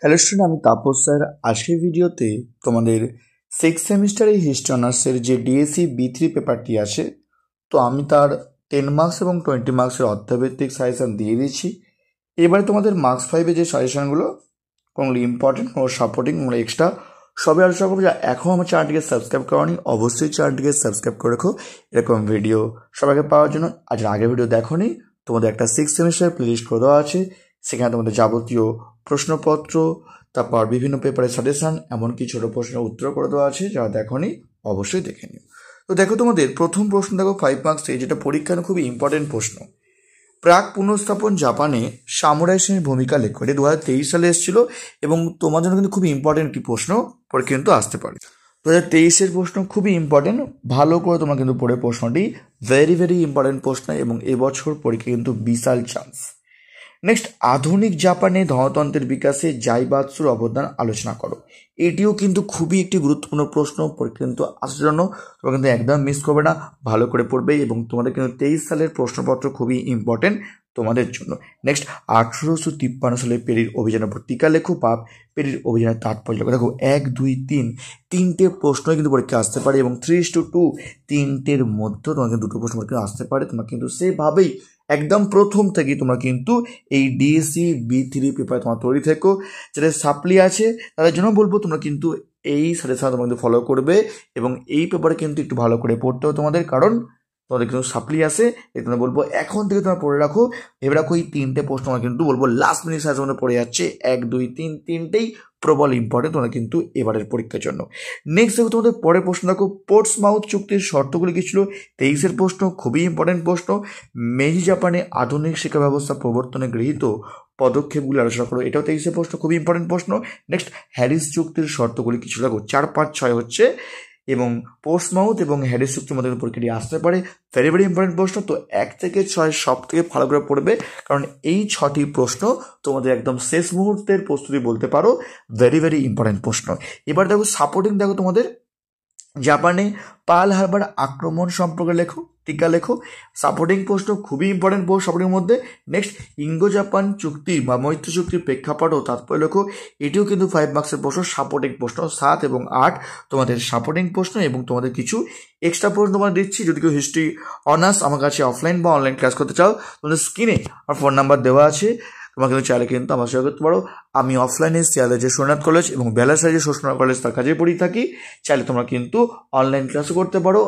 Hello student, আমি Tapas sir. আজকের ভিডিওতে তোমাদের সিক্স সেমিস্টারে হিস্ট্রি অনার্সের যে ডিএসসি বি3 পেপারটি আছে, তো আমি তার 10 মার্কস এবং 20 মার্কসের অর্থভিত্তিক সাজেশান দিয়ে দিয়েছি। এবারে তোমাদের মার্কস 5-এ যে সাজেশানগুলো, কোনগুলো ইম্পর্টেন্ট, কোনো সাপোর্টিং, কোনো এক্সট্রা, সবই আলোচনা করবো। যা এখন আমার চ্যানেলটিকে সাবস্ক্রাইব করোনি, অবশ্যই চ্যানেলটিকে সাবস্ক্রাইব করে রেখো এরকম ভিডিও সবাইকে পাওয়ার জন্য। আজ আগের ভিডিও দেখোনি, তোমাদের একটা সিক্স সেমিস্টার প্লেলিস্ট করে দেওয়া আছে। সেখানে তোমাদের যাবতীয় প্রশ্নপত্র, তারপর বিভিন্ন পেপারের সাজেশান, এমনকি ছোটো প্রশ্নের উত্তর করে দেওয়া আছে। যারা দেখোনি অবশ্যই দেখে নিও। তো দেখো, তোমাদের প্রথম প্রশ্ন দেখো 5 মার্কসে, যেটা পরীক্ষার খুবই ইম্পর্টেন্ট প্রশ্ন। প্রাক পুনঃস্থাপন জাপানে সামুরাই শ্রেণীর ভূমিকা লেখো। এটা 2023 সালে এসেছিল এবং তোমার জন্য কিন্তু খুবই ইম্পর্টেন্ট একটি প্রশ্ন পরীক্ষা কিন্তু আসতে পারে। 2023-এর প্রশ্ন খুবই ইম্পর্টেন্ট, ভালো করে তোমরা কিন্তু পড়ে প্রশ্নটি, ভেরি ভেরি ইম্পর্টেন্ট প্রশ্ন এবং এবছর পরীক্ষা কিন্তু বিশাল চান্স। নেক্সট, আধুনিক জাপানে ধনতন্ত্রের বিকাশে জাইবাৎসুর অবদান আলোচনা করো। এটিও কিন্তু খুবই একটি গুরুত্বপূর্ণ প্রশ্ন পরীক্ষা কিন্তু আসার জন্য, তোমরা কিন্তু একদম মিস করবে না, ভালো করে পড়বে। এবং তোমাদের কিন্তু 23 সালের প্রশ্নপত্র খুবই ইম্পর্টেন্ট তোমাদের জন্য। নেক্সট, 1853 সালে পেরির অভিযানের উপর টিকা লেখো বা পেরির অভিযানের তাৎপর্য লেখো। দেখো 1, 2, 3 তিনটে প্রশ্নই কিন্তু পরীক্ষা আসতে পারে এবং 3:2 তিনটের মধ্যে তোমাকে দুটো প্রশ্ন পরীক্ষা আসতে পারে। তোমরা কিন্তু সেভাবেই একদম প্রথম থেকেই তোমরা কিন্তু এই ডিএসসি বি3 পেপার তোমার তৈরি থেকো। যারা সাপ্লি আছে তাদের জন্য বলবো তোমরা কিন্তু এই সাজেশন তোমরা কিন্তু ফলো করবে এবং এই পেপারে কিন্তু একটু ভালো করে পড়তে হবে তোমাদের, কারণ তোমাদের কিন্তু সাপ্লি আছে। এই তোমরা বলবো এখন থেকে তোমরা পড়ে রাখো, ভেবে রাখো এই তিনটে প্রশ্ন আমরা কিন্তু বলবো লাস্ট মিনিট সাজেশন মধ্যে পড়ে যাচ্ছে। 1, 2, 3 তিনটেই প্রবল ইম্পর্টেন্ট তোমরা কিন্তু এবারের পরীক্ষার জন্য। নেক্সট দেখো তোমাদের পরের প্রশ্ন দেখো, পোর্টসমাউথ চুক্তির শর্তগুলি কি ছিল। 23-এর প্রশ্ন, খুবই ইম্পর্টেন্ট প্রশ্ন। মেজি জাপানে আধুনিক শিক্ষা ব্যবস্থা প্রবর্তনে গৃহীত পদক্ষেপগুলি আলোচনা করো। এটাও 23-এর প্রশ্ন, খুবই ইম্পর্টেন্ট প্রশ্ন। নেক্সট, হ্যারিস চুক্তির শর্তগুলি কিছু দেখো। 4, 5, 6 হচ্ছে এবং পোর্টসমাউথ এবং হ্যারিস চুক্তির মধ্যে পরীক্ষাটি আসতে পারে। ভেরি ভেরি ইম্পর্টেন্ট প্রশ্ন। তো 1 থেকে 6 সব থেকে ভালো করে পড়বে, কারণ এই 6টি প্রশ্ন তোমাদের একদম শেষ মুহূর্তের প্রস্তুতি বলতে পারো, ভেরি ভেরি ইম্পর্টেন্ট প্রশ্ন। এবার দেখো সাপোর্টিং, দেখো তোমাদের জাপানে পার্ল হারবার আক্রমণ সম্পর্কে লেখো, টিকা লেখো। সাপোর্টিং প্রশ্ন, খুবই ইম্পর্টেন্ট প্রশ্ন সাপোর্টিং মধ্যে। নেক্সট, ইঙ্গো জাপান চুক্তি বা মৈত্রী চুক্তির প্রেক্ষাপট ও তাৎপর্য লেখো। এটিও কিন্তু 5 মার্কসের প্রশ্ন, সাপোর্টিং প্রশ্ন। 7 এবং 8 তোমাদের সাপোর্টিং প্রশ্ন এবং তোমাদের কিছু এক্সট্রা প্রশ্ন তোমাদের দিচ্ছি। যদি কেউ হিস্ট্রি অনার্স আমার কাছে অফলাইন বা অনলাইন ক্লাস করতে চাও, তোমাদের স্ক্রিনে আমার ফোন নাম্বার দেওয়া আছে, তোমাকে কিন্তু চাইলে কিন্তু আমার সঙ্গে করতে পারো। আমি অফলাইনে শিয়ালদা যে সোমনাথ কলেজ এবং বেলাসাই যে সোমনাথ কলেজ তার কাজে পড়িয়ে থাকি। চাইলে তোমরা কিন্তু অনলাইন ক্লাসও করতে পারো।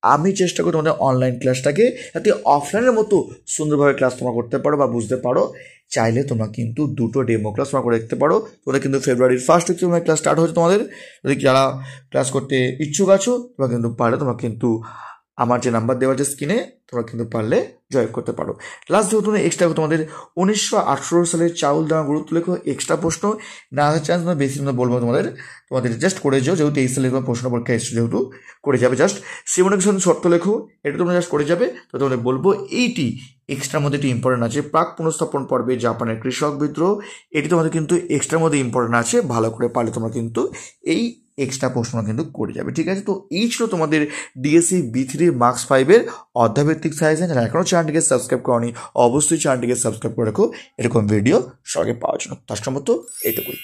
আমি চেষ্টা করি তোমাদের অনলাইন ক্লাসটাকে যাতে অফলাইনের মতো সুন্দরভাবে ক্লাস তোমরা করতে পারো বা বুঝতে পারো। চাইলে তোমরা কিন্তু দুটো ডেমো ক্লাস তোমরা করে দেখতে পারো। তোমাদের কিন্তু ফেব্রুয়ারির 1 উইক তোমাদের ক্লাস স্টার্ট হচ্ছে। তোমাদের যদি যারা ক্লাস করতে ইচ্ছুক আছো, তোমরা কিন্তু পারলে তোমরা কিন্তু আমার যে নাম্বার দেওয়া আছে স্ক্রিনে, তোমরা কিন্তু পারলে জয়েন করতে পারো। লাস্ট যেহেতু এক্সট্রা তোমাদের 1918 সালের চাউল দানা গুরুত্ব লেখো। এক্সট্রা প্রশ্ন না আসার চান্স তোমার বেশি, তোমরা বলবো তোমাদের জাস্ট করে যাও, যেহেতু 23 সালে তোমার প্রশ্ন পরীক্ষা এসছে, যেহেতু করে যাবে। জাস্ট সিমোনিকেশন শর্ত লেখো, এটা তোমরা জাস্ট করে যাবে। তো তোমাদের বলবো এইটি এক্সট্রার মধ্যে একটি ইম্পর্টেন্ট আছে, প্রাক পুনঃস্থাপন পর্বে জাপানের কৃষক বিদ্রোহ। এটি তোমাদের কিন্তু এক্সট্রার মধ্যে ইম্পর্টেন্ট আছে, ভালো করে পারলে তোমরা কিন্তু এই এক্সট্রা প্রশ্ন কিন্তু করে যাবে। ঠিক আছে, তো এই ছিল তোমাদের ডিএসসি বি3 মার্কস 5-এর অধ্যায়ভিত্তিক সাজেশন। যারা এখনও চ্যানেলটিকে সাবস্ক্রাইব করনি, অবশ্যই চ্যানেলটিকে সাবস্ক্রাইব করে রাখো এরকম ভিডিও সবাইকে পাওয়ার জন্য। তার মতো এইটুকুই।